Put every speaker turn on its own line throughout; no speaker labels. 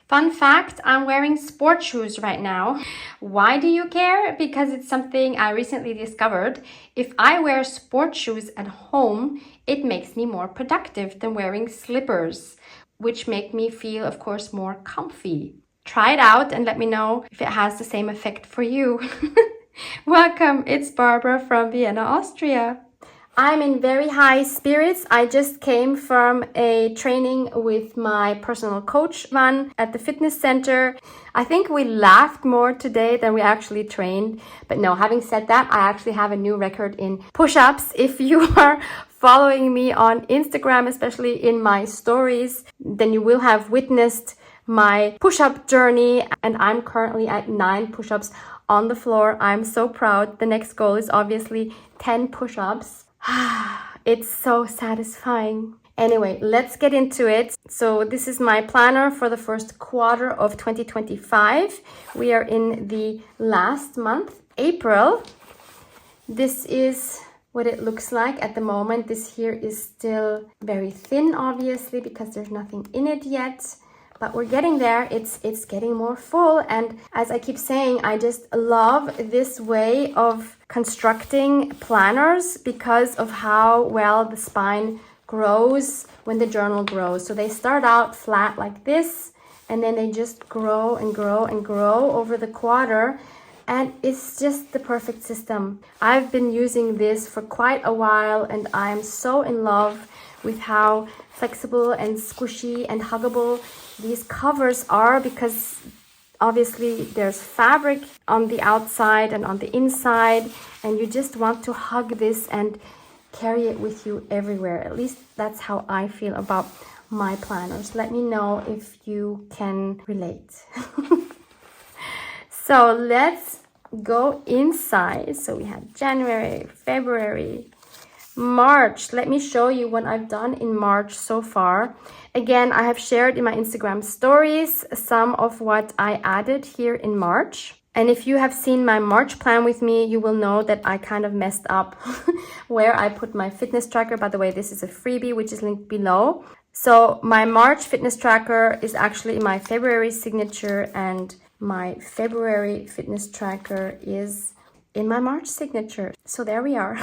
Fun fact, I'm wearing sport shoes right now. Why do you care? Because it's something I recently discovered. If I wear sport shoes at home, it makes me more productive than wearing slippers, which make me feel, of course, more comfy. Try it out and let me know if it has the same effect for you. Welcome, it's Barbara from Vienna, Austria. I'm in very high spirits. I just came from a training with my personal coach, Van, at the fitness center. I think we laughed more today than we actually trained. But no, having said that, I actually have a new record in push-ups. If you are following me on Instagram, especially in my stories, then you will have witnessed my push-up journey. And I'm currently at 9 push-ups on the floor. I'm so proud. The next goal is obviously 10 push-ups. It's so satisfying. Anyway, let's get into it. So this is my planner for the first quarter of 2025. We are in the last month, April. This is what it looks like at the moment. This here is still very thin, obviously, because there's nothing in it yet. But we're getting there. It's getting more full. And as I keep saying, I just love this way of constructing planners because of how well the spine grows when the journal grows. So they start out flat like this, and then they just grow and grow and grow over the quarter. And it's just the perfect system. I've been using this for quite a while, and I'm so in love with how flexible and squishy and huggable these covers are, because obviously there's fabric on the outside and on the inside, and you just want to hug this and carry it with you everywhere. At least that's how I feel about my planners. Let me know if you can relate. So let's go inside. So we had January, February, March. Let me show you what I've done in March so far. Again, I have shared in my Instagram stories some of what I added here in March. And if you have seen my March plan with me, you will know that I kind of messed up where I put my fitness tracker. By the way, this is a freebie, which is linked below. So my March fitness tracker is actually my February signature, and my February fitness tracker is in my March signature. So there we are.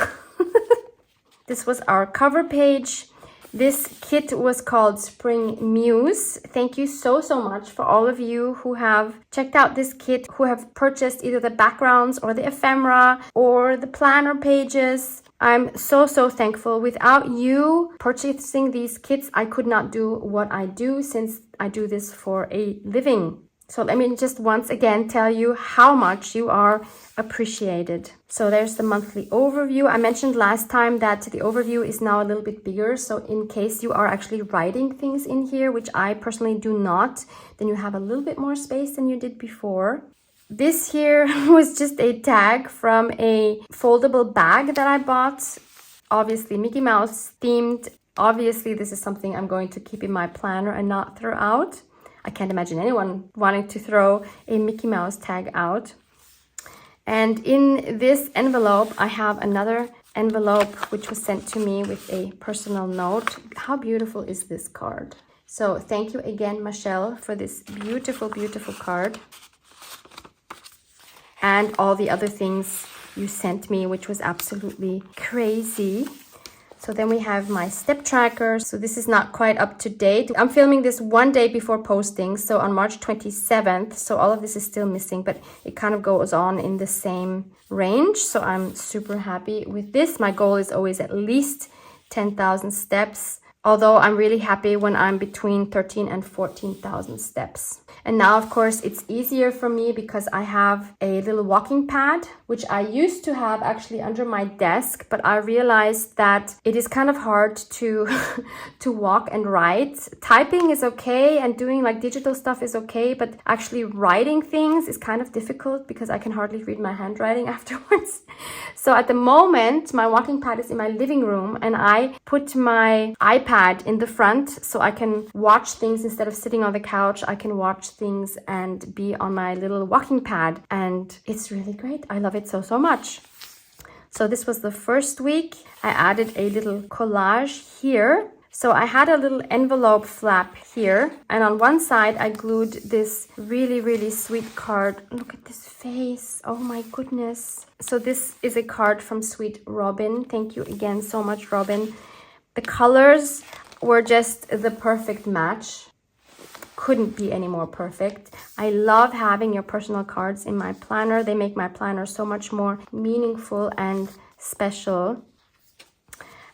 This was our cover page. This kit was called Spring Muse. Thank you so much for all of you who have checked out this kit, who have purchased either the backgrounds or the ephemera or the planner pages. I'm so thankful. Without you purchasing these kits, I could not do what I do, since I do this for a living. So let me just once again tell you how much you are appreciated. So there's the monthly overview. I mentioned last time that the overview is now a little bit bigger. So in case you are actually writing things in here, which I personally do not, then you have a little bit more space than you did before. This here was just a tag from a foldable bag that I bought. Obviously Mickey Mouse themed. Obviously this is something I'm going to keep in my planner and not throw out. I can't imagine anyone wanting to throw a Mickey Mouse tag out. And in this envelope, I have another envelope which was sent to me with a personal note. How beautiful is this card? So thank you again, Michelle, for this beautiful, beautiful card. And all the other things you sent me, which was absolutely crazy. So then we have my step tracker. So this is not quite up to date. I'm filming this one day before posting, so on March 27th. So all of this is still missing, but it kind of goes on in the same range. So I'm super happy with this. My goal is always at least 10,000 steps, although I'm really happy when I'm between 13 and 14,000 steps. And now, of course, it's easier for me because I have a little walking pad, which I used to have actually under my desk, but I realized that it is kind of hard to to walk and write. Typing is okay and doing like digital stuff is okay, but actually writing things is kind of difficult because I can hardly read my handwriting afterwards. So at the moment, my walking pad is in my living room, and I put my iPad in the front so I can watch things instead of sitting on the couch. I can watch things and be on my little walking pad, and it's really great. I love it so much. So this was the first week. I added a little collage here. So I had a little envelope flap here, and on one side I glued this really, really sweet card. Look at this face. Oh my goodness. So this is a card from Sweet Robin. Thank you again so much, Robin. The colors were just the perfect match. Couldn't be any more perfect. I love having your personal cards in my planner. They make my planner so much more meaningful and special.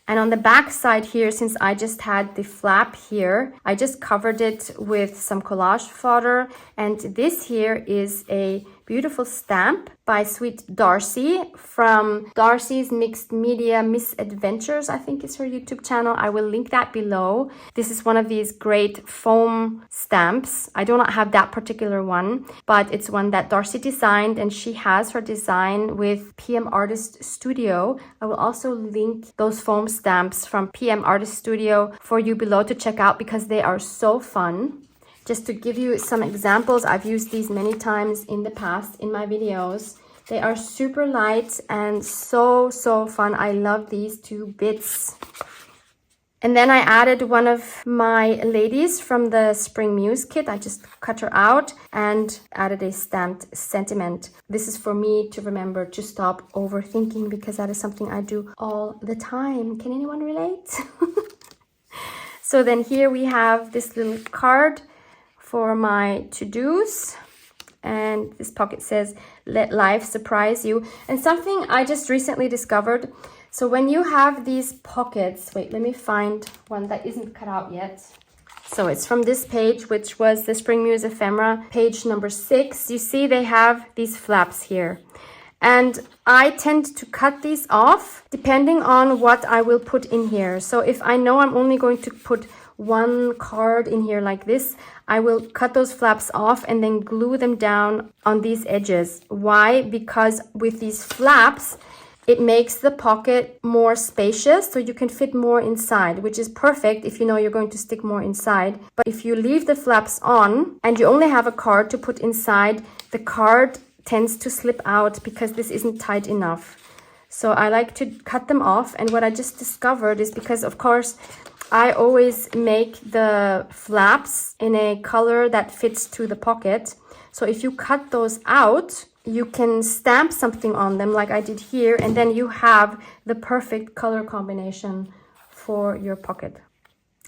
And on the back side here, since I just had the flap here, I just covered it with some collage fodder. And this here is a beautiful stamp by Sweet Darcy from Darcy's Mixed Media Misadventures, I think is her YouTube channel. I will link that below. This is one of these great foam stamps. I do not have that particular one, but it's one that Darcy designed, and she has her design with PM Artist Studio. I will also link those foam stamps from PM Artist Studio for you below to check out because they are so fun. Just to give you some examples, I've used these many times in the past in my videos. They are super light and so fun. I love these two bits. And then I added one of my ladies from the Spring Muse kit. I just cut her out and added a stamped sentiment. This is for me to remember to stop overthinking because that is something I do all the time. Can anyone relate? So then here we have this little card for my to-dos, and this pocket says, let life surprise you. And something I just recently discovered, so when you have these pockets, wait, let me find one that isn't cut out yet. So it's from this page, which was the Spring Muse ephemera, page number 6. You see they have these flaps here. And I tend to cut these off depending on what I will put in here. So if I know I'm only going to put one card in here like this, I will cut those flaps off and then glue them down on these edges. Why? Because with these flaps, it makes the pocket more spacious, so you can fit more inside, which is perfect if you know you're going to stick more inside. But if you leave the flaps on and you only have a card to put inside, the card tends to slip out because this isn't tight enough. So I like to cut them off. And what I just discovered is because, of course, I always make the flaps in a color that fits to the pocket. So if you cut those out, you can stamp something on them like I did here, and then you have the perfect color combination for your pocket.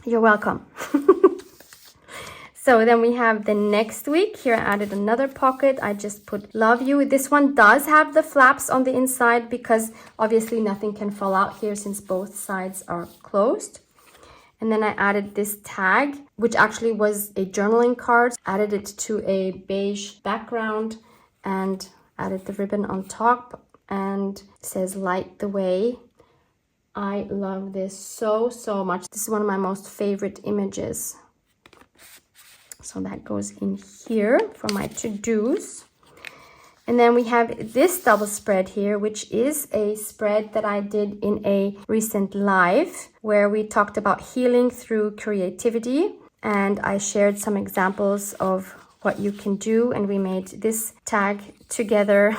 You're welcome. So then we have the next week. Here I added another pocket. I just put love you. This one does have the flaps on the inside because obviously nothing can fall out here since both sides are closed. And then I added this tag, which actually was a journaling card. Added it to a beige background and added the ribbon on top, and it says light the way. I love this so much. This is one of my most favorite images. So that goes in here for my to-dos. And then we have this double spread here, which is a spread that I did in a recent live where we talked about healing through creativity. And I shared some examples of what you can do. And we made this tag together.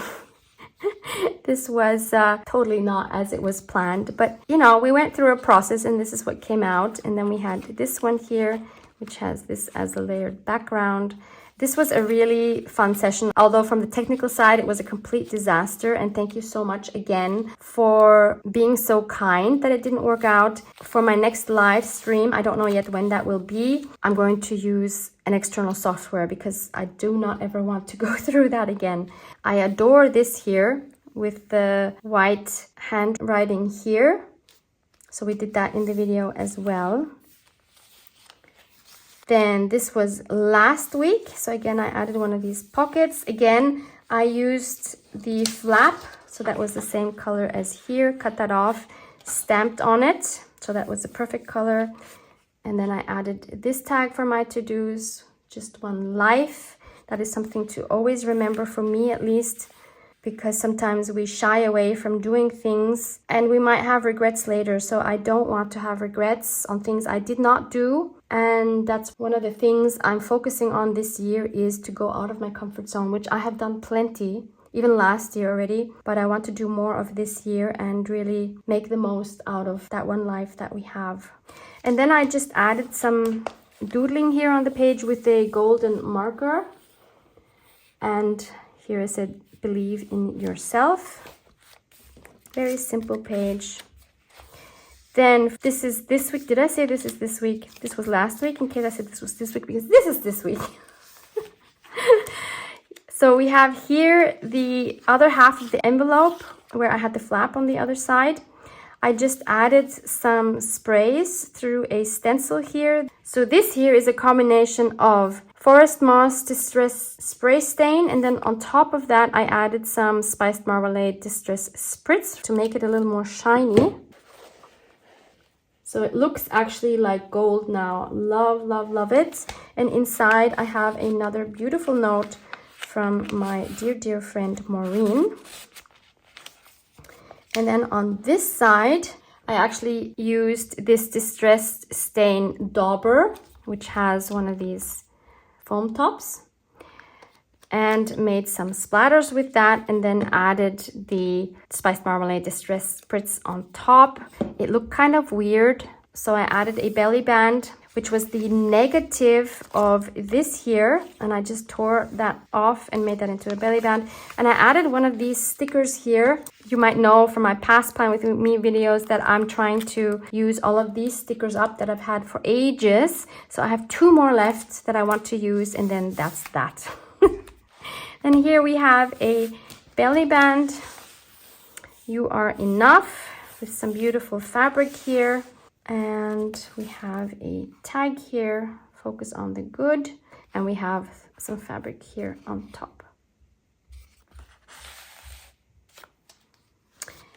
This was totally not as it was planned. But, you know, we went through a process and this is what came out. And then we had this one here, which has this as a layered background. This was a really fun session, although from the technical side, it was a complete disaster. And thank you so much again for being so kind that it didn't work out. For my next live stream, I don't know yet when that will be, I'm going to use an external software because I do not ever want to go through that again. I adore this here with the white handwriting here. So we did that in the video as well. Then this was last week. So again, I added one of these pockets. Again, I used the flap. So that was the same color as here. Cut that off, stamped on it. So that was the perfect color. And then I added this tag for my to-dos, just one life. That is something to always remember, for me at least, because sometimes we shy away from doing things and we might have regrets later. So I don't want to have regrets on things I did not do. And that's one of the things I'm focusing on this year, is to go out of my comfort zone, which I have done plenty, even last year already. But I want to do more of this year and really make the most out of that one life that we have. And then I just added some doodling here on the page with a golden marker. And here I said, believe in yourself. Very simple page. Then this is this week. Did I say this is this week? This was last week, in case I said this was this week, because this is this week. So we have here the other half of the envelope where I had the flap on the other side. I just added some sprays through a stencil here. So this here is a combination of Forest Moss Distress Spray Stain, and then on top of that I added some Spiced Marmalade Distress Spritz to make it a little more shiny. So it looks actually like gold now. Love, love, love it. And inside I have another beautiful note from my dear, dear friend Maureen. And then on this side, I actually used this Distressed Stain Dauber, which has one of these foam tops, and made some splatters with that, and then added the Spiced Marmalade Distress Spritz on top. It looked kind of weird, so I added a belly band, which was the negative of this here, and I just tore that off and made that into a belly band. And I added one of these stickers here. You might know from my past Plan With Me videos that I'm trying to use all of these stickers up that I've had for ages. So I have 2 more left that I want to use, and then that's that. And here we have a belly band. You are enough, with some beautiful fabric here. And we have a tag here, focus on the good, and we have some fabric here on top.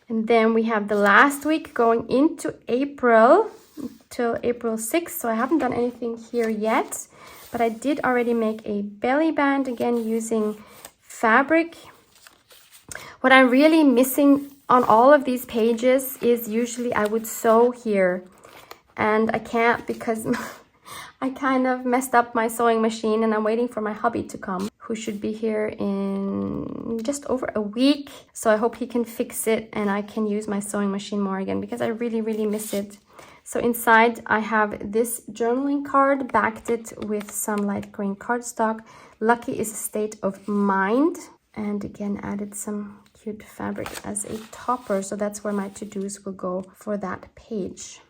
And then we have the last week going into April, till April 6th. So I haven't done anything here yet, but I did already make a belly band, again using fabric. What I'm really missing on all of these pages is usually I would sew here. And I can't because I kind of messed up my sewing machine, and I'm waiting for my hubby to come, who should be here in just over a week. So I hope he can fix it and I can use my sewing machine more again, because I really, really miss it. So inside I have this journaling card, backed it with some light green cardstock. Lucky is a state of mind. And again, added some cute fabric as a topper. So that's where my to-dos will go for that page.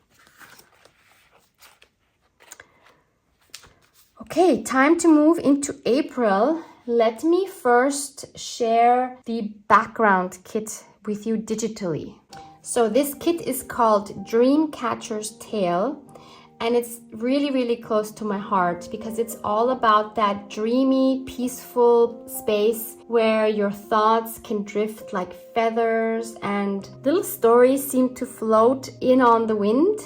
Okay, time to move into April. Let me first share the background kit with you digitally. So this kit is called Dreamcatcher's Tale, and it's really, really close to my heart because it's all about that dreamy, peaceful space where your thoughts can drift like feathers and little stories seem to float in on the wind.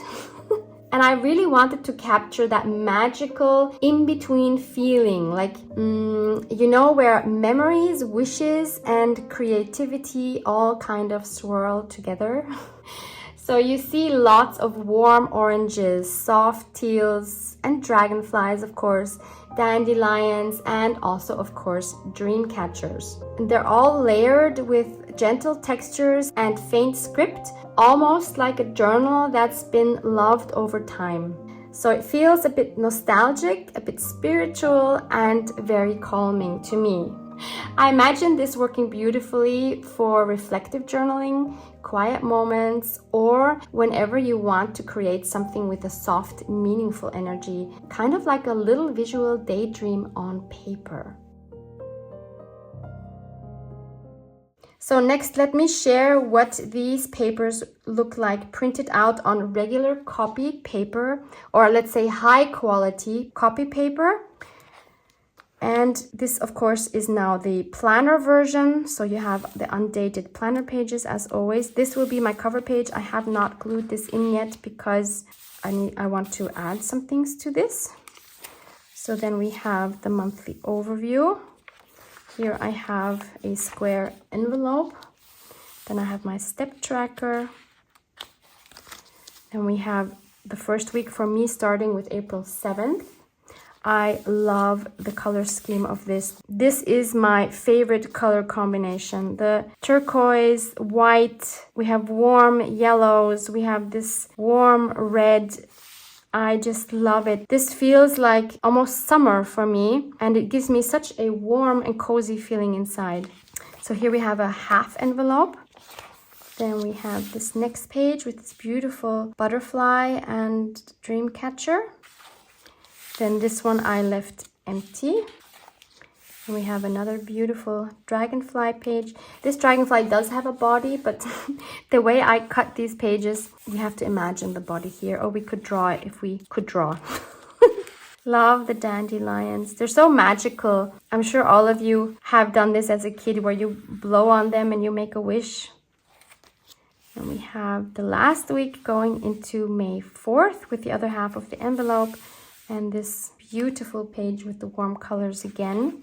And I really wanted to capture that magical in-between feeling, like, you know, where memories, wishes, and creativity all kind of swirl together. So you see lots of warm oranges, soft teals, and dragonflies, of course, dandelions, and also, of course, dream catchers. And they're all layered with gentle textures and faint script, almost like a journal that's been loved over time. So it feels a bit nostalgic, a bit spiritual, and very calming to me. I imagine this working beautifully for reflective journaling, quiet moments, or whenever you want to create something with a soft, meaningful energy, kind of like a little visual daydream on paper. So next, let me share what these papers look like printed out on regular copy paper, or let's say high quality copy paper. And this, of course, is now the planner version. So you have the undated planner pages as always. This will be my cover page. I have not glued this in yet because I want to add some things to this. So then we have the monthly overview. Here I have a square envelope. Then I have my step tracker. Then we have the first week for me starting with April 7th. I love the color scheme of this. This is my favorite color combination. The turquoise, white, we have warm yellows, we have this warm red I just love it. This feels like almost summer for me, and it gives me such a warm and cozy feeling inside. So here we have a half envelope. Then we have this next page with this beautiful butterfly and dream catcher. Then this one I left empty. And we have another beautiful dragonfly page. This dragonfly does have a body, but the way I cut these pages, you have to imagine the body here. Or we could draw it if we could draw. Love the dandelions. They're so magical. I'm sure all of you have done this as a kid where you blow on them and you make a wish. And we have the last week going into May 4th with the other half of the envelope. And this beautiful page with the warm colors again.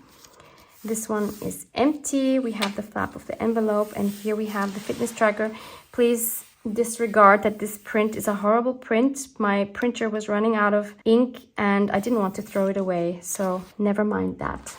This one is empty. We have the flap of the envelope, and here we have the fitness tracker. Please disregard that this print is a horrible print. My printer was running out of ink and I didn't want to throw it away, so never mind that.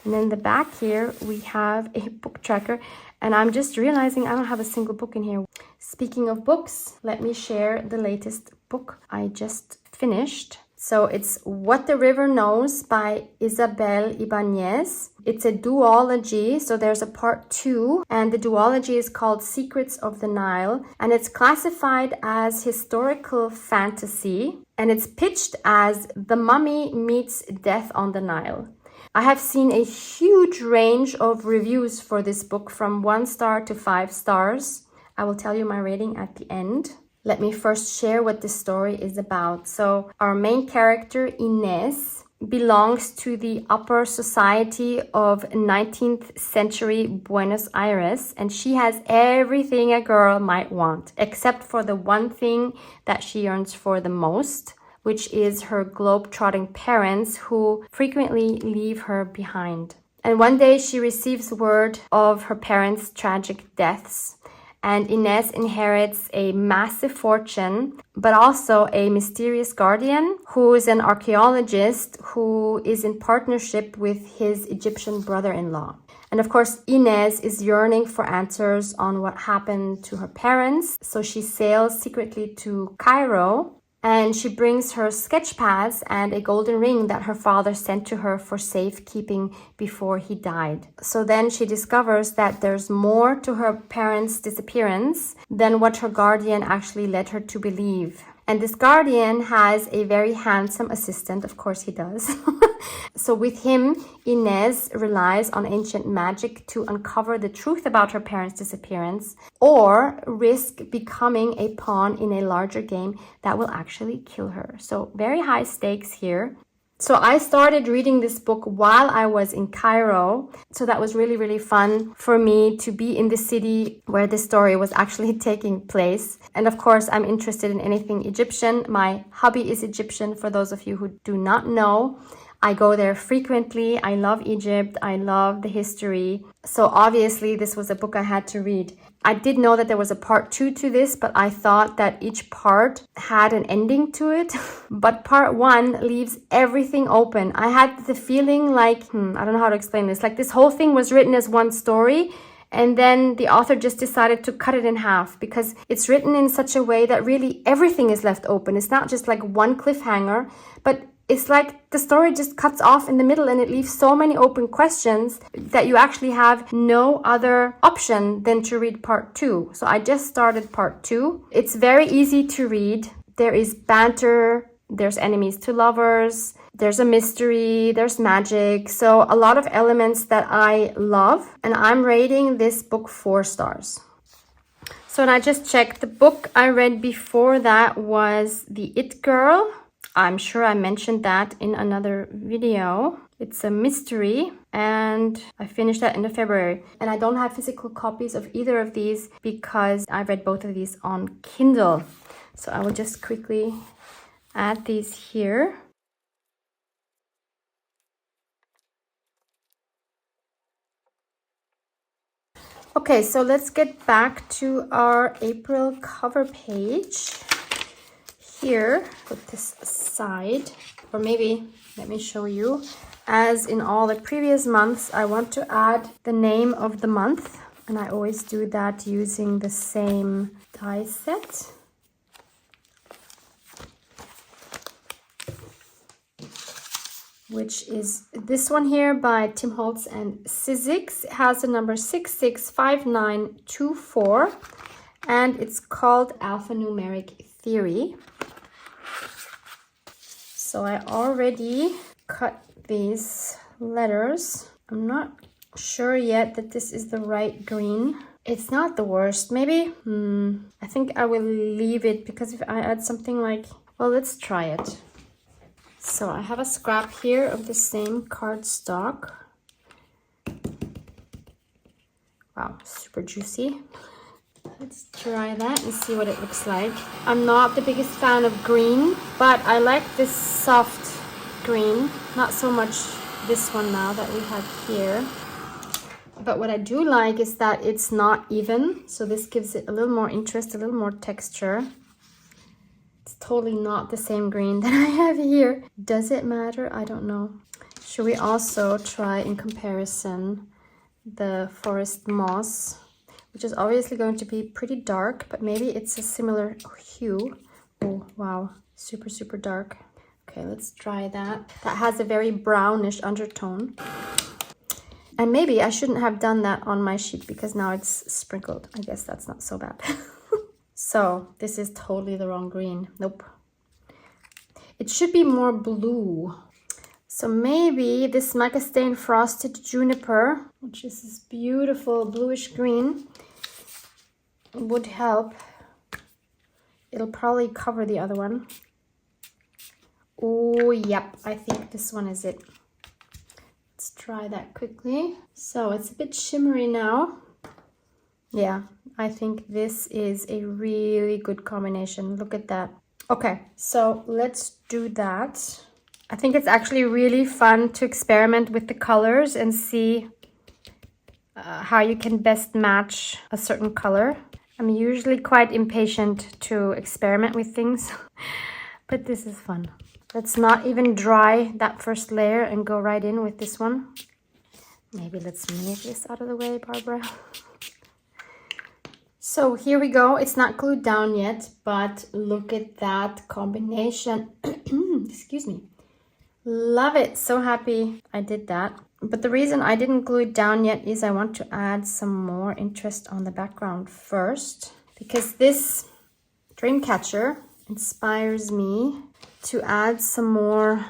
And then the back here we have a book tracker, and I'm just realizing I don't have a single book in here. Speaking of books, let me share the latest book I just finished. So it's What the River Knows by Isabel Ibanez. It's a duology, so there's a part 2, and the duology is called Secrets of the Nile, and it's classified as historical fantasy, and it's pitched as The Mummy Meets Death on the Nile. I have seen a huge range of reviews for this book from 1 star to 5 stars. I will tell you my rating at the end. Let me first share what this story is about. So our main character, Inez, belongs to the upper society of 19th century Buenos Aires, and she has everything a girl might want, except for the one thing that she yearns for the most, which is her globe-trotting parents who frequently leave her behind. And one day she receives word of her parents' tragic deaths. And Inez inherits a massive fortune, but also a mysterious guardian who is an archaeologist who is in partnership with his Egyptian brother-in-law. And of course, Inez is yearning for answers on what happened to her parents. So she sails secretly to Cairo, and she brings her sketch pads and a golden ring that her father sent to her for safekeeping before he died. So then she discovers that there's more to her parents' disappearance than what her guardian actually led her to believe. And this guardian has a very handsome assistant, of course he does. So with him, Inez relies on ancient magic to uncover the truth about her parents' disappearance, or risk becoming a pawn in a larger game that will actually kill her. So very high stakes here. So I started reading this book while I was in Cairo. So that was really, really fun for me to be in the city where this story was actually taking place. And of course, I'm interested in anything Egyptian. My hubby is Egyptian, for those of you who do not know. I go there frequently. I love Egypt. I love the history. So obviously this was a book I had to read. I did know that there was a part 2 to this, but I thought that each part had an ending to it. But part 1 leaves everything open. I had the feeling like, I don't know how to explain this. Like this whole thing was written as one story, and then the author just decided to cut it in half because it's written in such a way that really everything is left open. It's not just like one cliffhanger, but it's like the story just cuts off in the middle and it leaves so many open questions that you actually have no other option than to read part 2. So I just started part 2. It's very easy to read. There is banter, there's enemies to lovers, there's a mystery, there's magic. So a lot of elements that I love, and I'm rating this book 4 stars. So and I just checked, the book I read before that was The It Girl. I'm sure I mentioned that in another video. It's a mystery, and I finished that in February. And I don't have physical copies of either of these because I read both of these on Kindle. So I will just quickly add these here. Okay, so let's get back to our April cover page. Here, put this aside, or maybe let me show you. As in all the previous months, I want to add the name of the month, and I always do that using the same die set. which is this one here by Tim Holtz and Sizzix. It has the number 665924 and it's called Alphanumeric Theory. So I already cut these letters. I'm not sure yet that this is the right green. It's not the worst. Maybe, I think I will leave it because if I add something like, well, let's try it. So I have a scrap here of the same cardstock. Wow, super juicy. Let's try that and see what it looks like. I'm not the biggest fan of green, but I like this soft green. Not so much this one now that we have here. But what I do like is that it's not even. So this gives it a little more interest, a little more texture. It's totally not the same green that I have here. Does it matter? I don't know. Should we also try in comparison the forest moss, which is obviously going to be pretty dark, but maybe it's a similar hue. Oh, wow. Super, super dark. Okay, let's try that. That has a very brownish undertone. And maybe I shouldn't have done that on my sheet because now it's sprinkled. I guess that's not so bad. So this is totally the wrong green. Nope. It should be more blue. So maybe this Mica Stain Frosted Juniper, which is this beautiful bluish green, would help. It'll probably cover the other one. Oh, yep. I think this one is it. Let's try that quickly. So it's a bit shimmery now. Yeah, I think this is a really good combination. Look at that. Okay, so let's do that. I think it's actually really fun to experiment with the colors and see how you can best match a certain color. I'm usually quite impatient to experiment with things, but this is fun. Let's not even dry that first layer and go right in with this one. Maybe let's move this out of the way, Barbara. So here we go. It's not glued down yet, but look at that combination. Excuse me. Love it. So happy I did that. But the reason I didn't glue it down yet is I want to add some more interest on the background first, because this dream catcher inspires me to add some more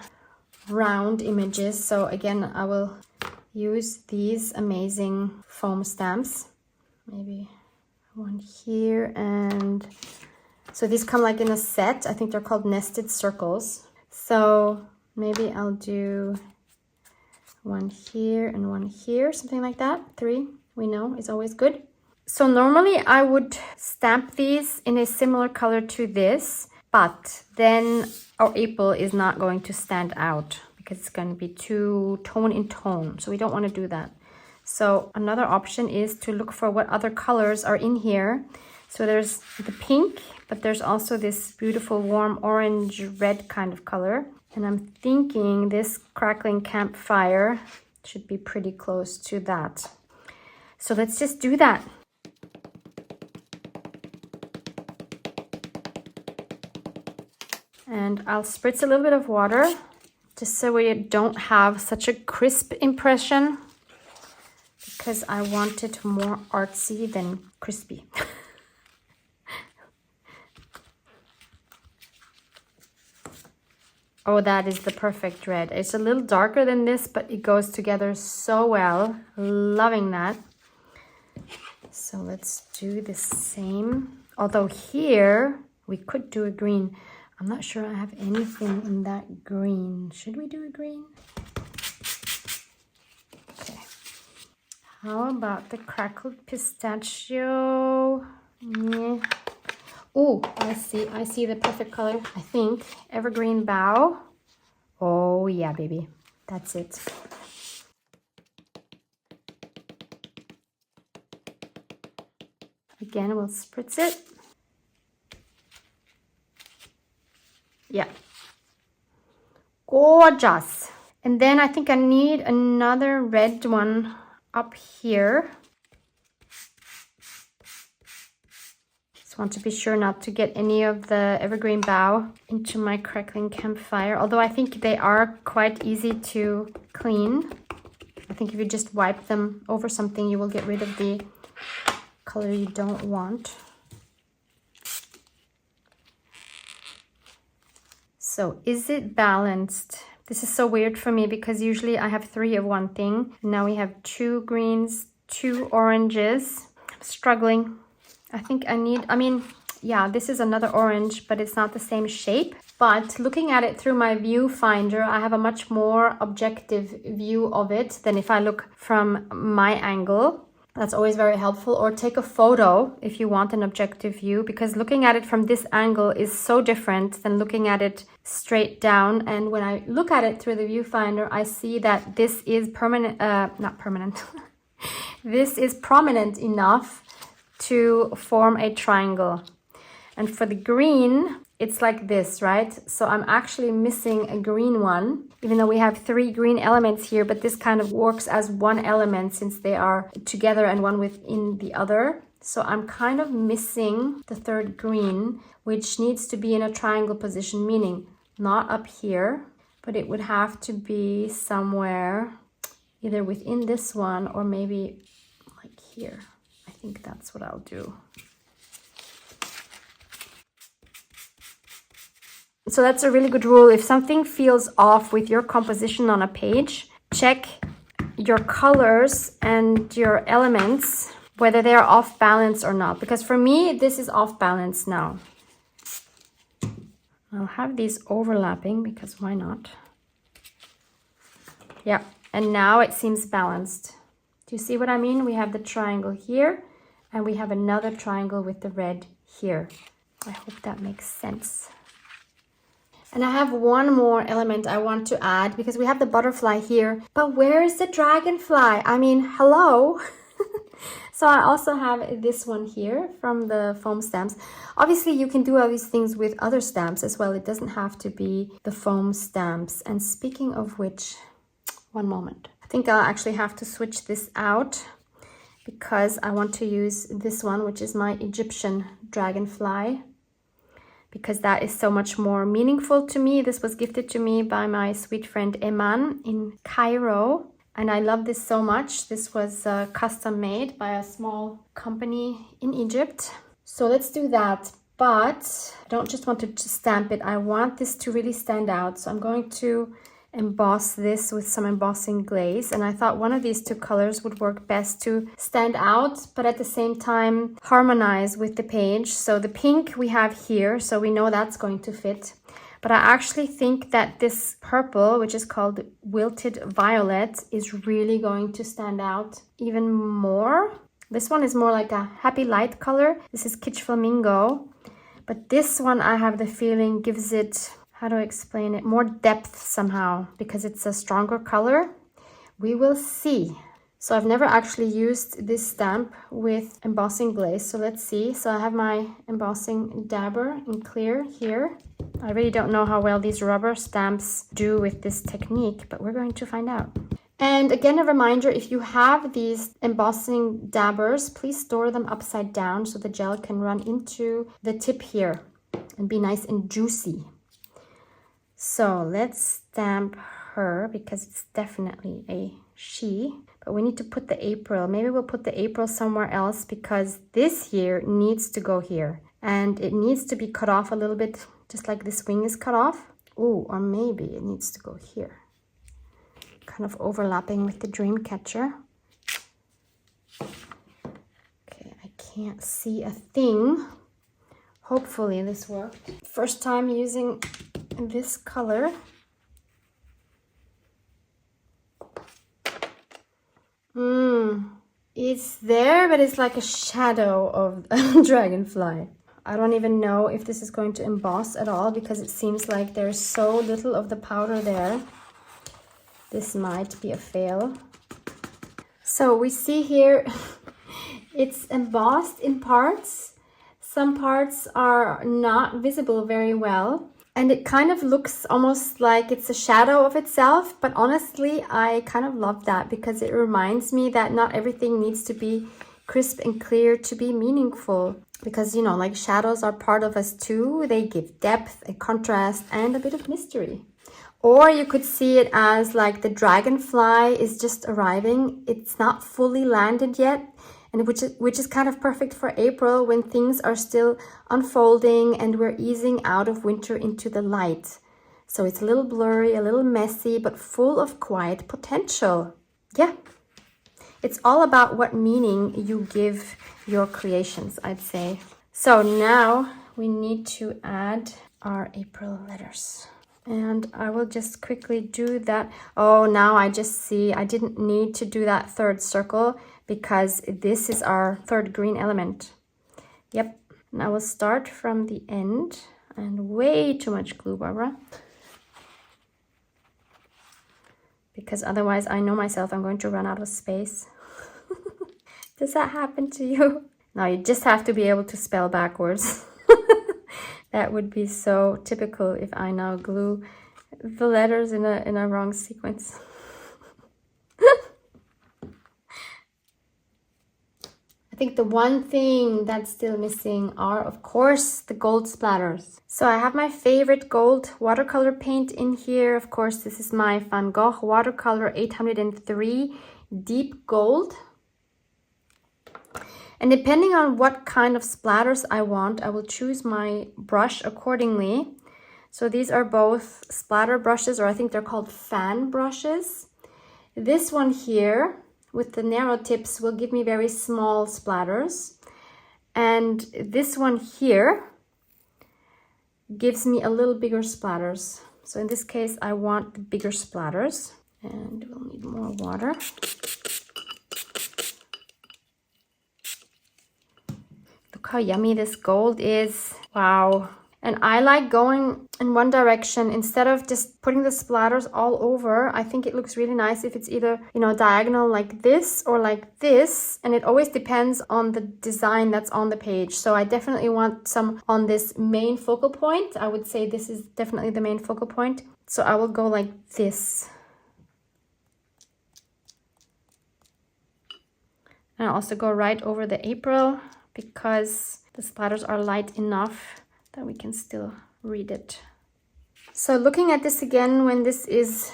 round images. So again, I will use these amazing foam stamps. Maybe one here, and so these come like in a set. I think they're called nested circles. So maybe I'll do one here and one here, something like that. 3, we know, is always good. So normally I would stamp these in a similar color to this, but then our apple is not going to stand out because it's going to be too tone in tone. So we don't want to do that. So another option is to look for what other colors are in here. So there's the pink, but there's also this beautiful warm orange red kind of color. And I'm thinking this crackling campfire should be pretty close to that. So let's just do that. And I'll spritz a little bit of water just so we don't have such a crisp impression, because I want it more artsy than crispy. Oh, that is the perfect red. It's a little darker than this, but it goes together so well. Loving that. So let's do the same. Although here we could do a green. I'm not sure I have anything in that green. Should we do a green? Okay. How about the crackled pistachio? Yeah. Oh, I see the perfect color. I think evergreen bough. Oh yeah, baby. That's it. Again, we'll spritz it. Yeah. Gorgeous. And then I think I need another red one up here. Just want to be sure not to get any of the evergreen bough into my crackling campfire. Although I think they are quite easy to clean. I think if you just wipe them over something, you will get rid of the color you don't want. So is it balanced? This is so weird for me because usually I have 3 of one thing. Now we have 2 greens, 2 oranges. I'm struggling. I think I need, yeah, this is another orange, but it's not the same shape. But looking at it through my viewfinder, I have a much more objective view of it than if I look from my angle. That's always very helpful. Or take a photo if you want an objective view, because looking at it from this angle is so different than looking at it straight down. And when I look at it through the viewfinder, I see that this is not permanent. This is prominent enough to form a triangle. And for the green, it's like this, right? So I'm actually missing a green one, even though we have 3 green elements here, but this kind of works as one element since they are together and one within the other. So I'm kind of missing the 3rd green, which needs to be in a triangle position, meaning not up here, but it would have to be somewhere either within this one or maybe like here. I think that's what I'll do. So that's a really good rule. If something feels off with your composition on a page, check your colors and your elements, whether they are off balance or not. Because for me, this is off balance now. I'll have these overlapping because why not? Yeah, and now it seems balanced. Do you see what I mean? We have the triangle here and we have another triangle with the red here. I hope that makes sense. And I have one more element I want to add because we have the butterfly here, but where is the dragonfly? I mean, hello. So I also have this one here from the foam stamps. Obviously, you can do all these things with other stamps as well. It doesn't have to be the foam stamps. And speaking of which, one moment. I think I'll actually have to switch this out because I want to use this one, which is my Egyptian dragonfly, because that is so much more meaningful to me. This was gifted to me by my sweet friend Eman in Cairo. And I love this so much. This was custom made by a small company in Egypt. So let's do that. But I don't just want to stamp it. I want this to really stand out. So I'm going to emboss this with some embossing glaze. And I thought one of these 2 colors would work best to stand out, but at the same time harmonize with the page. So the pink we have here, so we know that's going to fit. But I actually think that this purple, which is called wilted violet, is really going to stand out even more. This one is more like a happy light color. This is Kitsch Flamingo. But this one, I have the feeling, gives it, how do I explain it, more depth somehow, because it's a stronger color. We will see. So I've never actually used this stamp with embossing glaze. So let's see. So I have my embossing dabber in clear here. I really don't know how well these rubber stamps do with this technique, but we're going to find out. And again, a reminder, if you have these embossing dabbers, please store them upside down so the gel can run into the tip here and be nice and juicy. So let's stamp her because it's definitely a she. But we need to put the April. Maybe we'll put the April somewhere else because this here needs to go here. And it needs to be cut off a little bit, just like this wing is cut off. Oh, or maybe it needs to go here. Kind of overlapping with the dream catcher. Okay, I can't see a thing. Hopefully this worked. First time using this color. It's there, but it's like a shadow of a dragonfly. I don't even know if this is going to emboss at all because it seems like there's so little of the powder there. This might be a fail. So we see here it's embossed in parts. Some parts are not visible very well. And it kind of looks almost like it's a shadow of itself. But honestly, I kind of love that because it reminds me that not everything needs to be crisp and clear to be meaningful. because, you know, like shadows are part of us too. They give depth, a contrast, and a bit of mystery. Or you could see it as like the dragonfly is just arriving. It's not fully landed yet, and which is kind of perfect for April when things are still unfolding and we're easing out of winter into the light. So it's a little blurry, a little messy, but full of quiet potential. Yeah. It's all about what meaning you give your creations, I'd say. So now we need to add our April letters. And I will just quickly do that. Oh, now I just see I didn't need to do that third circle because this is our third green element. Yep. And I will start from the end. And way too much glue, Barbara. Because otherwise I know myself, I'm going to run out of space. Does that happen to you? No, you just have to be able to spell backwards. That would be so typical if I now glue the letters in a wrong sequence. I think the one thing that's still missing are, of course, the gold splatters. So I have my favorite gold watercolor paint in here. Of course, this is my Van Gogh watercolor 803 deep gold. And depending on what kind of splatters I want, I will choose my brush accordingly. So these are both splatter brushes, or I think they're called fan brushes. This one here with the narrow tips will give me very small splatters. And this one here gives me a little bigger splatters. So in this case, I want the bigger splatters. And we'll need more water. Look how yummy this gold is. Wow. And I like going in one direction instead of just putting the splatters all over. I think it looks really nice if it's either, you know, diagonal like this or like this. And it always depends on the design that's on the page. So I definitely want some on this main focal point. I would say this is definitely the main focal point. So I will go like this. And I'll also go right over the April because the splatters are light enough that we can still read it. So looking at this again when this is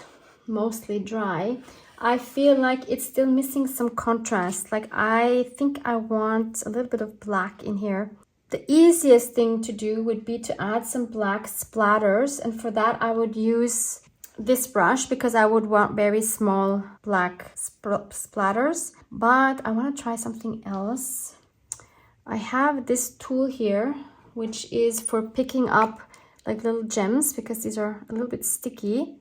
mostly dry, I feel like it's still missing some contrast. Like I think I want a little bit of black in here. The easiest thing to do would be to add some black splatters, and for that I would use this brush because I would want very small black splatters. But I want to try something else. I have this tool here which is for picking up like little gems because these are a little bit sticky.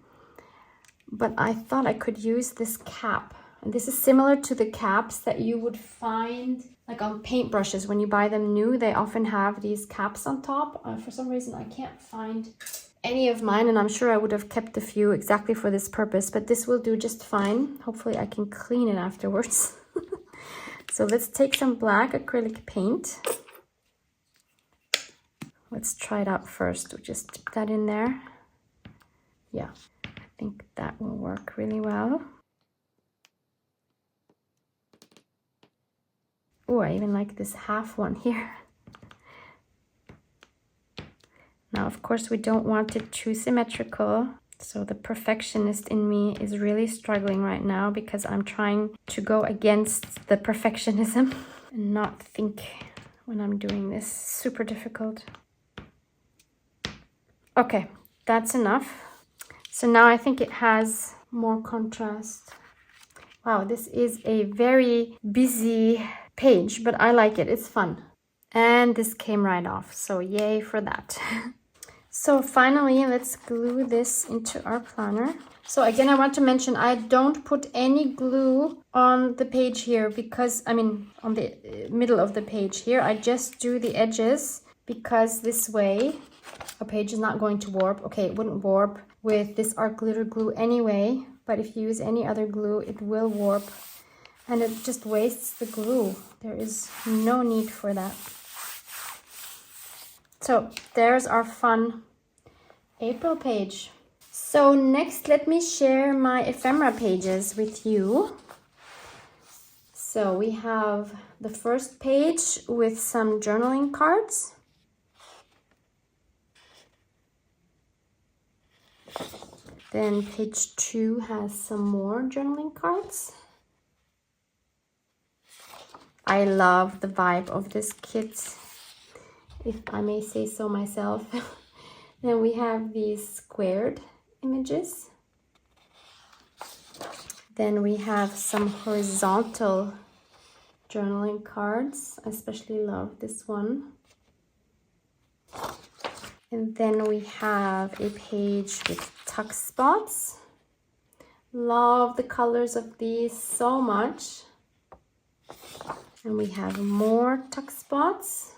But I thought I could use this cap. And this is similar to the caps that you would find like on paintbrushes. When you buy them new, they often have these caps on top. For some reason, I can't find any of mine, and I'm sure I would have kept a few exactly for this purpose, but this will do just fine. Hopefully I can clean it afterwards. So let's take some black acrylic paint. Let's try it out first. We'll just dip that in there. Yeah, I think that will work really well. Oh, I even like this half one here. Now, of course, we don't want it too symmetrical. So the perfectionist in me is really struggling right now because I'm trying to go against the perfectionism and not think when I'm doing this. Super difficult. Okay, that's enough. So now I think it has more contrast. Wow, this is a very busy page, but I like it. It's fun. And this came right off, so yay for that. So finally, let's glue this into our planner. So again, I want to mention I don't put any glue on the page here because, I mean, on the middle of the page here. I just do the edges because this way a page is not going to warp. Okay, it wouldn't warp with this art glitter glue anyway, but if you use any other glue, it will warp and it just wastes the glue. There is no need for that. So there's our fun April page. So next, let me share my ephemera pages with you. So we have the first page with some journaling cards. Then page 2 has some more journaling cards. I love the vibe of this kit, if I may say so myself. Then we have these squared images. Then we have some horizontal journaling cards. I especially love this one. And then we have a page with tuck spots. Love the colors of these so much. And we have more tuck spots.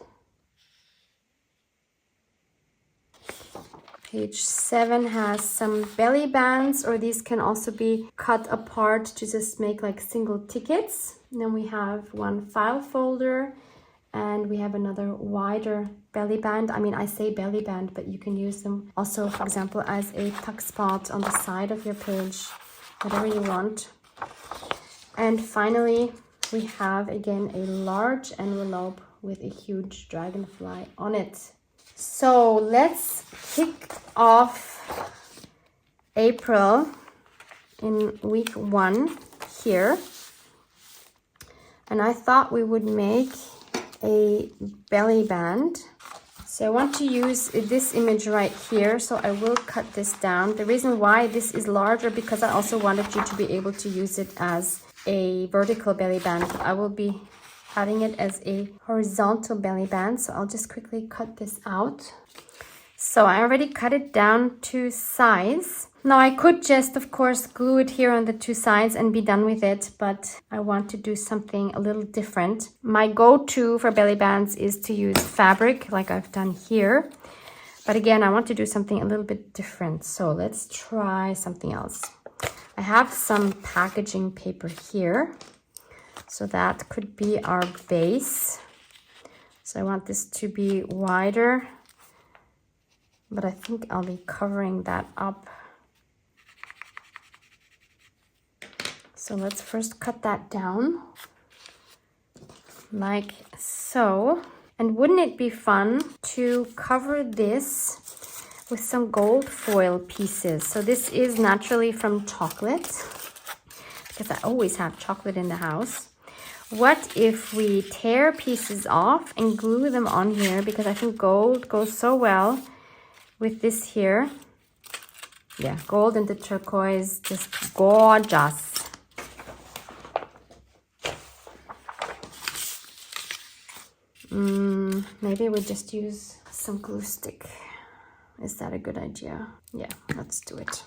Page 7 has some belly bands, or these can also be cut apart to just make like single tickets. And then we have one file folder, and we have another wider belly band. I mean, I say belly band, but you can use them also, for example, as a tuck spot on the side of your page, whatever you want. And finally, we have again a large envelope with a huge dragonfly on it. So let's kick off April in week 1 here. And I thought we would make a belly band. So I want to use this image right here, so I will cut this down. The reason why this is larger, because I also wanted you to be able to use it as a vertical belly band. I will be having it as a horizontal belly band, so I'll just quickly cut this out. So I already cut it down to size. Now I could just, of course, glue it here on the 2 sides and be done with it, but I want to do something a little different. My go-to for belly bands is to use fabric, like I've done here. But again, I want to do something a little bit different. So let's try something else. I have some packaging paper here. So that could be our base. So I want this to be wider, but I think I'll be covering that up. So let's first cut that down, like so. And wouldn't it be fun to cover this with some gold foil pieces? So this is naturally from chocolate, because I always have chocolate in the house. What if we tear pieces off and glue them on here? Because I think gold goes so well with this here. Yeah, gold and the turquoise, just gorgeous. Maybe we just use some glue stick. Is that a good idea? Yeah, let's do it.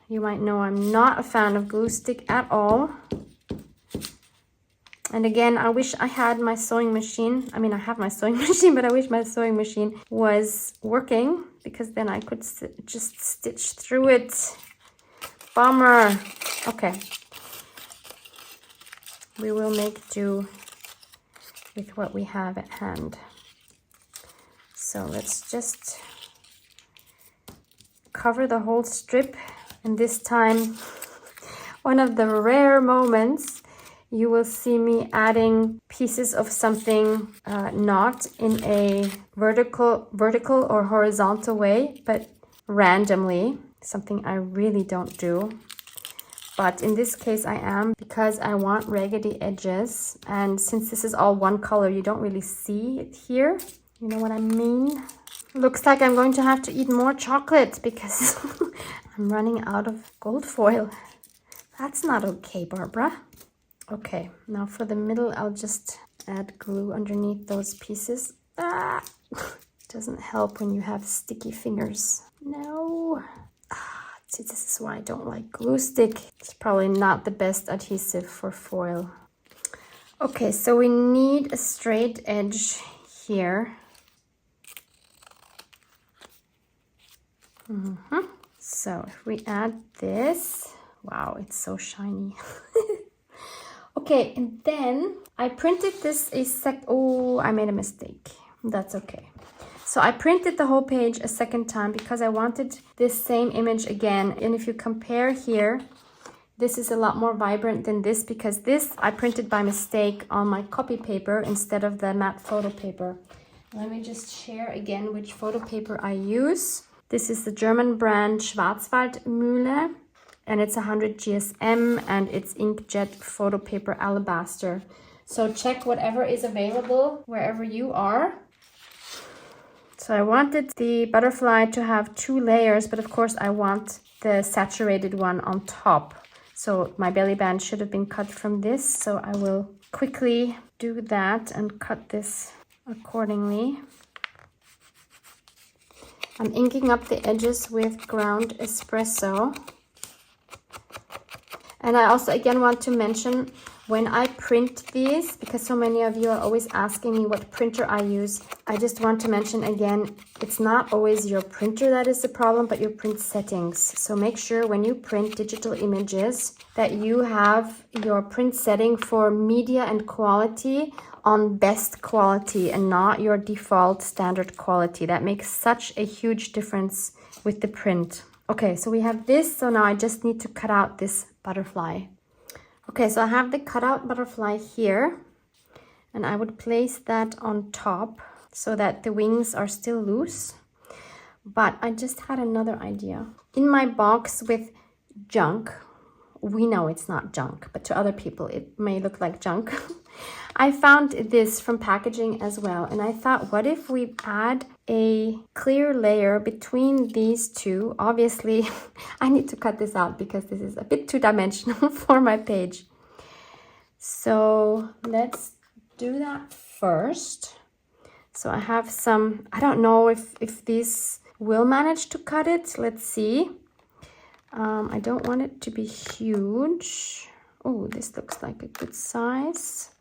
You might know I'm not a fan of glue stick at all. And again, I wish I had my sewing machine. I mean, I have my sewing machine, but I wish my sewing machine was working, because then I could just stitch through it. Bummer. Okay. We will make do with what we have at hand. So let's just cover the whole strip. And this time, one of the rare moments, you will see me adding pieces of something not in a vertical or horizontal way, but randomly, something I really don't do. But in this case I am, because I want raggedy edges. And since this is all one color, you don't really see it here. You know what I mean? Looks like I'm going to have to eat more chocolate because I'm running out of gold foil. That's not okay, Barbara. Okay, now for the middle, I'll just add glue underneath those pieces. Ah, doesn't help when you have sticky fingers. No. See, this is why I don't like glue stick. It's probably not the best adhesive for foil. Okay, so we need a straight edge here. So if we add this, wow, it's so shiny. Okay, and then I printed this oh, I made a mistake. That's okay. So I printed the whole page a second time because I wanted this same image again. And if you compare here, This is a lot more vibrant than this because this I printed by mistake on my copy paper instead of the matte photo paper. Let me just share again which photo paper I use. This is the German brand Schwarzwaldmühle, and it's 100 GSM, and it's inkjet photo paper alabaster. So check whatever is available wherever you are. So I wanted the butterfly to have 2 layers, but of course I want the saturated one on top. So my belly band should have been cut from this. So I will quickly do that and cut this accordingly. I'm inking up the edges with ground espresso. And I also again want to mention, when I print these, because so many of you are always asking me what printer I use, I just want to mention again, it's not always your printer that is the problem, but your print settings. So make sure when you print digital images that you have your print setting for media and quality on best quality and not your default standard quality. That makes such a huge difference with the print. Okay, so we have this. So now I just need to cut out this butterfly. Okay, so I have the cutout butterfly here, and I would place that on top so that the wings are still loose. But I just had another idea. In my box with junk, we know it's not junk, but to other people it may look like junk. I found this from packaging as well, and I thought, what if we add a clear layer between these two? Obviously, I need to cut this out because this is a bit two-dimensional for my page. So let's do that first. So I have some, I don't know if these will manage to cut it. Let's see. I don't want it to be huge. Oh, this looks like a good size.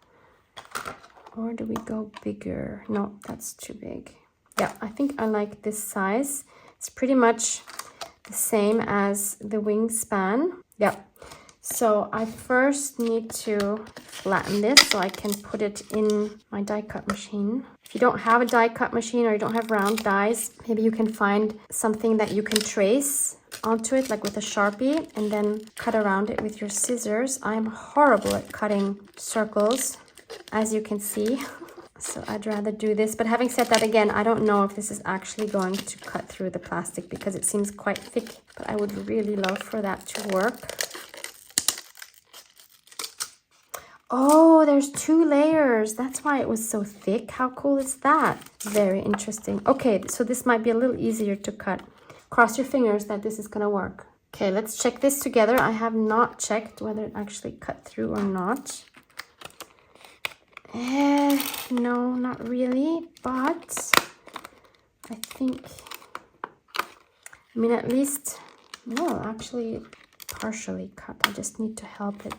Or do we go bigger? No, that's too big. Yeah, I think I like this size. It's pretty much the same as the wingspan. Yeah. So I first need to flatten this so I can put it in my die cut machine. If you don't have a die cut machine or you don't have round dies, maybe you can find something that you can trace onto it, like with a Sharpie, and then cut around it with your scissors. I'm horrible at cutting circles, as you can see. So I'd rather do this. But having said that, again, I don't know if this is actually going to cut through the plastic because it seems quite thick, but I would really love for that to work. Oh, there's 2 layers. That's why it was so thick. How cool is that? Very interesting. Okay, so this might be a little easier to cut. Cross your fingers that this is gonna work. Okay, let's check this together. I have not checked whether it actually cut through or not. No, not really, but I think, I mean, at least, no, actually partially cut. I just need to help it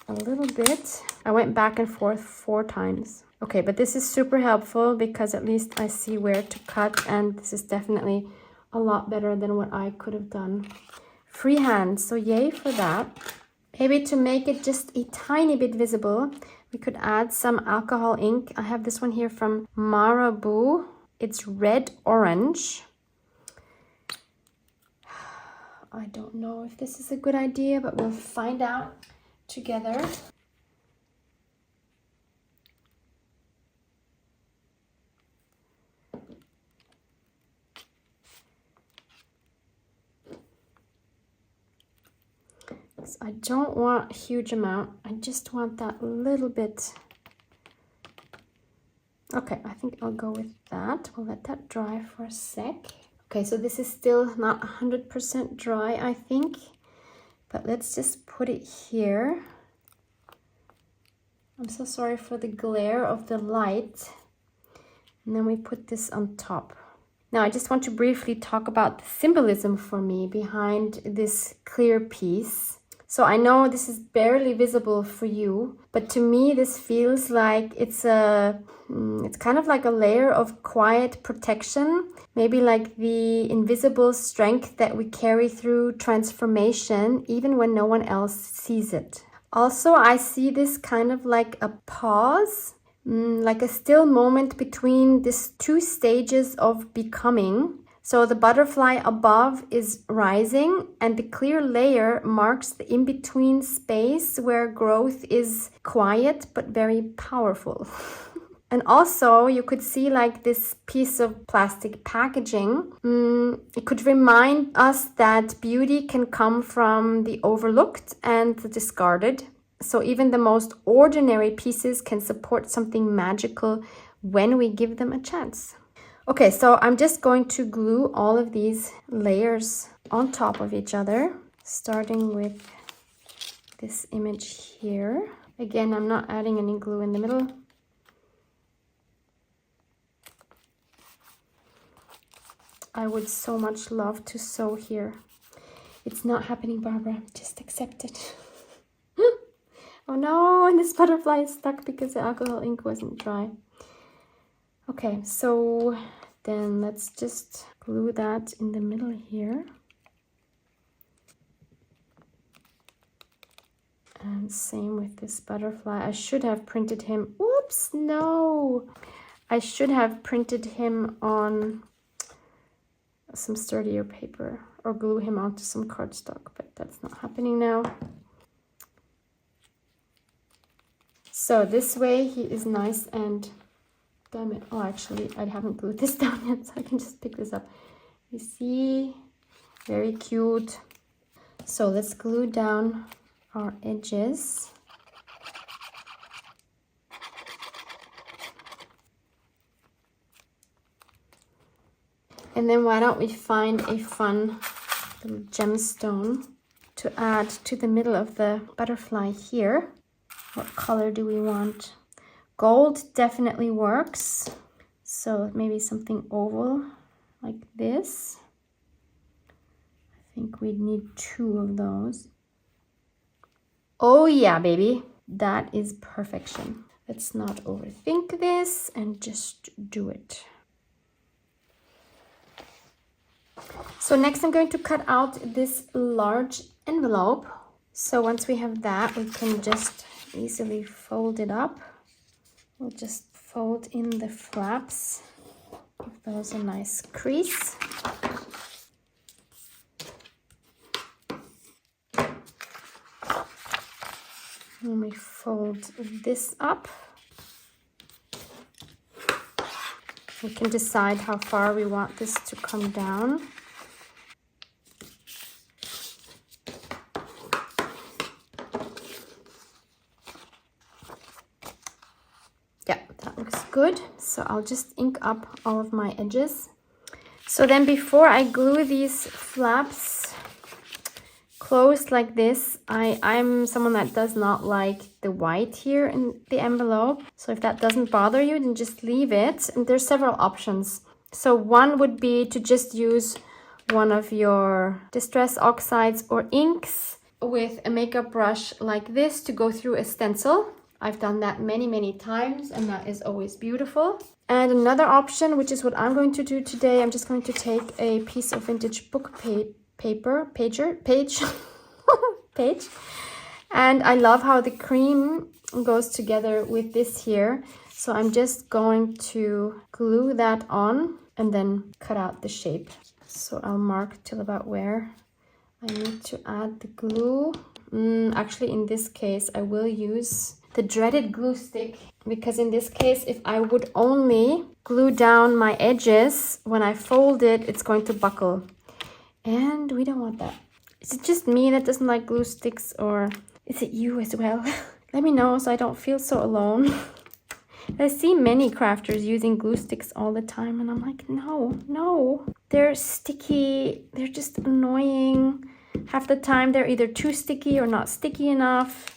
a little bit. I went back and forth 4 times. Okay, but this is super helpful because at least I see where to cut, and this is definitely a lot better than what I could have done freehand. So yay for that. Maybe to make it just a tiny bit visible, we could add some alcohol ink. I have this one here from Marabu. It's red orange. I don't know if this is a good idea, but we'll find out together. So I don't want a huge amount. I just want that little bit. Okay, I think I'll go with that. We'll let that dry for a sec. Okay, so this is still not 100% dry, I think. But let's just put it here. I'm so sorry for the glare of the light. And then we put this on top. Now I just want to briefly talk about the symbolism for me behind this clear piece. So I know this is barely visible for you, but to me this feels like it's kind of like a layer of quiet protection, maybe like the invisible strength that we carry through transformation, even when no one else sees it. Also, I see this kind of like a pause, like a still moment between these 2 stages of becoming. So the butterfly above is rising, and the clear layer marks the in-between space where growth is quiet but very powerful. And also you could see like this piece of plastic packaging. It could remind us that beauty can come from the overlooked and the discarded. So even the most ordinary pieces can support something magical when we give them a chance. Okay, so I'm just going to glue all of these layers on top of each other, starting with this image here. Again, I'm not adding any glue in the middle. I would so much love to sew here. It's not happening, Barbara. Just accept it. Oh no, and this butterfly is stuck because the alcohol ink wasn't dry. Okay, so then let's just glue that in the middle here. And same with this butterfly. I should have printed him. Oops, no. I should have printed him on some sturdier paper or glue him onto some cardstock, but that's not happening now. So this way he is nice and, damn it, oh actually I haven't glued this down yet, so I can just pick this up. You see, very cute. So let's glue down our edges. And then why don't we find a fun little gemstone to add to the middle of the butterfly here. What color do we want? Gold definitely works. So maybe something oval like this. I think we need 2 of those. Oh yeah, baby. That is perfection. Let's not overthink this and just do it. So next I'm going to cut out this large envelope. So once we have that, we can just easily fold it up. We'll just fold in the flaps, give those a nice crease. And we fold this up. We can decide how far we want this to come down. Yeah, that looks good. So I'll just ink up all of my edges. So then before I glue these flaps closed like this, I'm someone that does not like the white here in the envelope. So if that doesn't bother you, then just leave it. And there's several options. So one would be to just use one of your Distress Oxides or inks with a makeup brush like this to go through a stencil. I've done that many times and that is always beautiful. And another option, which is what I'm going to do today, I'm just going to take a piece of vintage book page. And I love how the cream goes together with this here. So I'm just going to glue that on and then cut out the shape. So I'll mark till about where I need to add the glue. Actually, in this case, I will use the dreaded glue stick, because in this case, if I would only glue down my edges, when I fold it, it's going to buckle. And we don't want that. Is it just me that doesn't like glue sticks, or is it you as well? Let me know so I don't feel so alone. I see many crafters using glue sticks all the time and I'm like, no. They're sticky, they're just annoying. Half the time they're either too sticky or not sticky enough.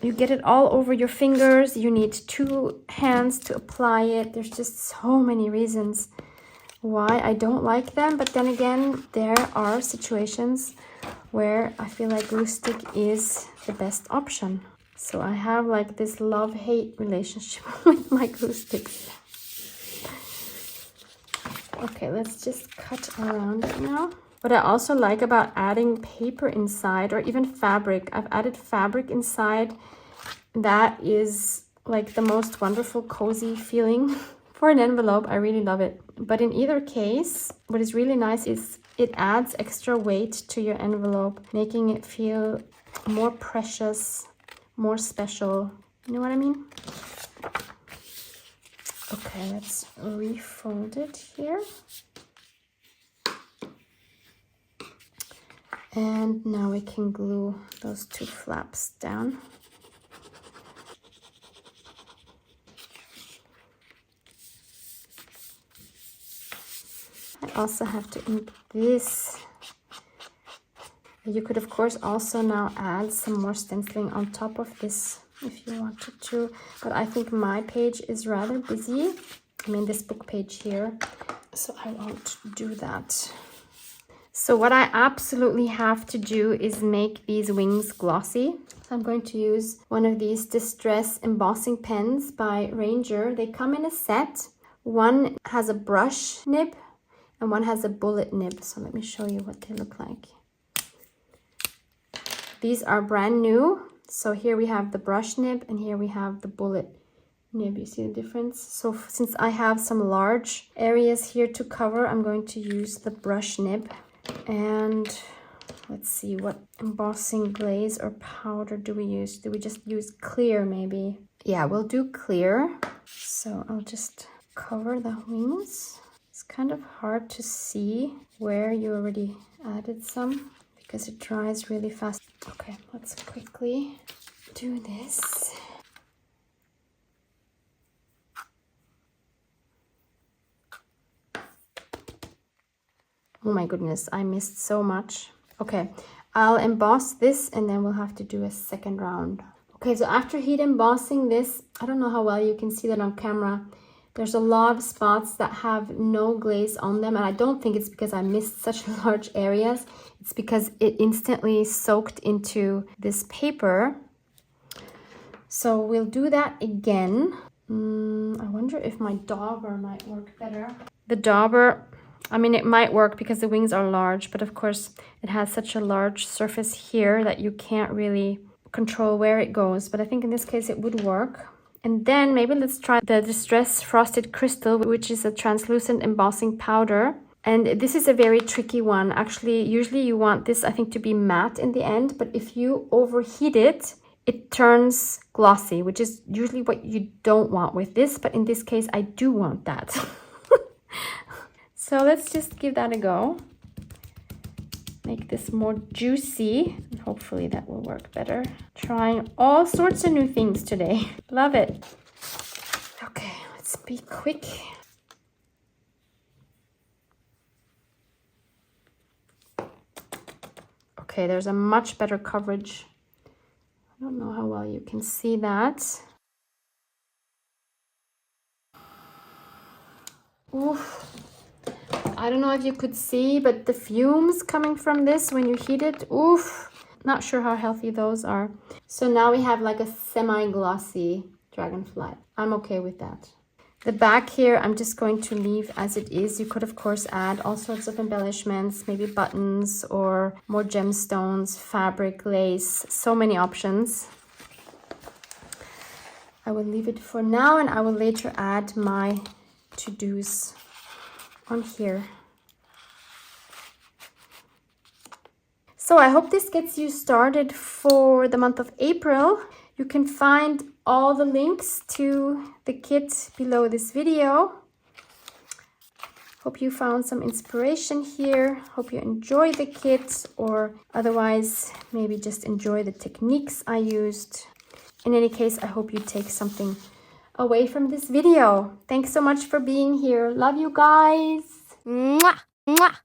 You get it all over your fingers. You need 2 hands to apply it. There's just so many reasons why I don't like them. But then again, there are situations where I feel like glue stick is the best option. So I have like this love-hate relationship with my glue sticks. Okay, let's just cut around it now. What I also like about adding paper inside, or even fabric, I've added fabric inside. That is like the most wonderful, cozy feeling for an envelope. I really love it. But in either case, what is really nice is it adds extra weight to your envelope, making it feel more precious, more special. You know what I mean? Okay, let's refold it here. And now we can glue those two flaps down. I also have to ink this. You could of course also now add some more stenciling on top of this if you wanted to, but I think my page is rather busy. I mean this book page here, so I won't do that. So what I absolutely have to do is make these wings glossy. So I'm going to use one of these Distress embossing pens by Ranger. They come in a set. One has a brush nib and one has a bullet nib. So let me show you what they look like. These are brand new. So here we have the brush nib and here we have the bullet nib. You see the difference? So since I have some large areas here to cover, I'm going to use the brush nib. And let's see, what embossing glaze or powder do we use? Do we just use clear maybe? Yeah, we'll do clear. So I'll just cover the wings. It's kind of hard to see where you already added some because it dries really fast. Okay, let's quickly do this. Oh my goodness, I missed so much. Okay, I'll emboss this and then we'll have to do a second round. Okay, so after heat embossing this, I don't know how well you can see that on camera. There's a lot of spots that have no glaze on them, and I don't think it's because I missed such large areas. It's because it instantly soaked into this paper. So we'll do that again. I wonder if my dauber might work better. The dauber, I mean, it might work because the wings are large, but of course it has such a large surface here that you can't really control where it goes. But I think in this case it would work. And then maybe let's try the Distress Frosted Crystal, which is a translucent embossing powder. And this is a very tricky one. Actually, usually you want this, I think, to be matte in the end. But if you overheat it, it turns glossy, which is usually what you don't want with this. But in this case, I do want that. So let's just give that a go. Make this more juicy, and hopefully that will work better. Trying all sorts of new things today. Love it. Okay, let's be quick. Okay, there's a much better coverage. I don't know how well you can see that. Oof. I don't know if you could see, but the fumes coming from this when you heat it, oof, not sure how healthy those are. So now we have like a semi-glossy dragonfly. I'm okay with that. The back here, I'm just going to leave as it is. You could, of course, add all sorts of embellishments, maybe buttons or more gemstones, fabric, lace, so many options. I will leave it for now, and I will later add my to-dos on here. So I hope this gets you started for the month of April. You can find all the links to the kit below this video. Hope you found some inspiration here. Hope you enjoy the kit, or otherwise maybe just enjoy the techniques I used. In any case, I hope you take something away from this video. Thanks so much for being here. Love you guys. Mwah, mwah.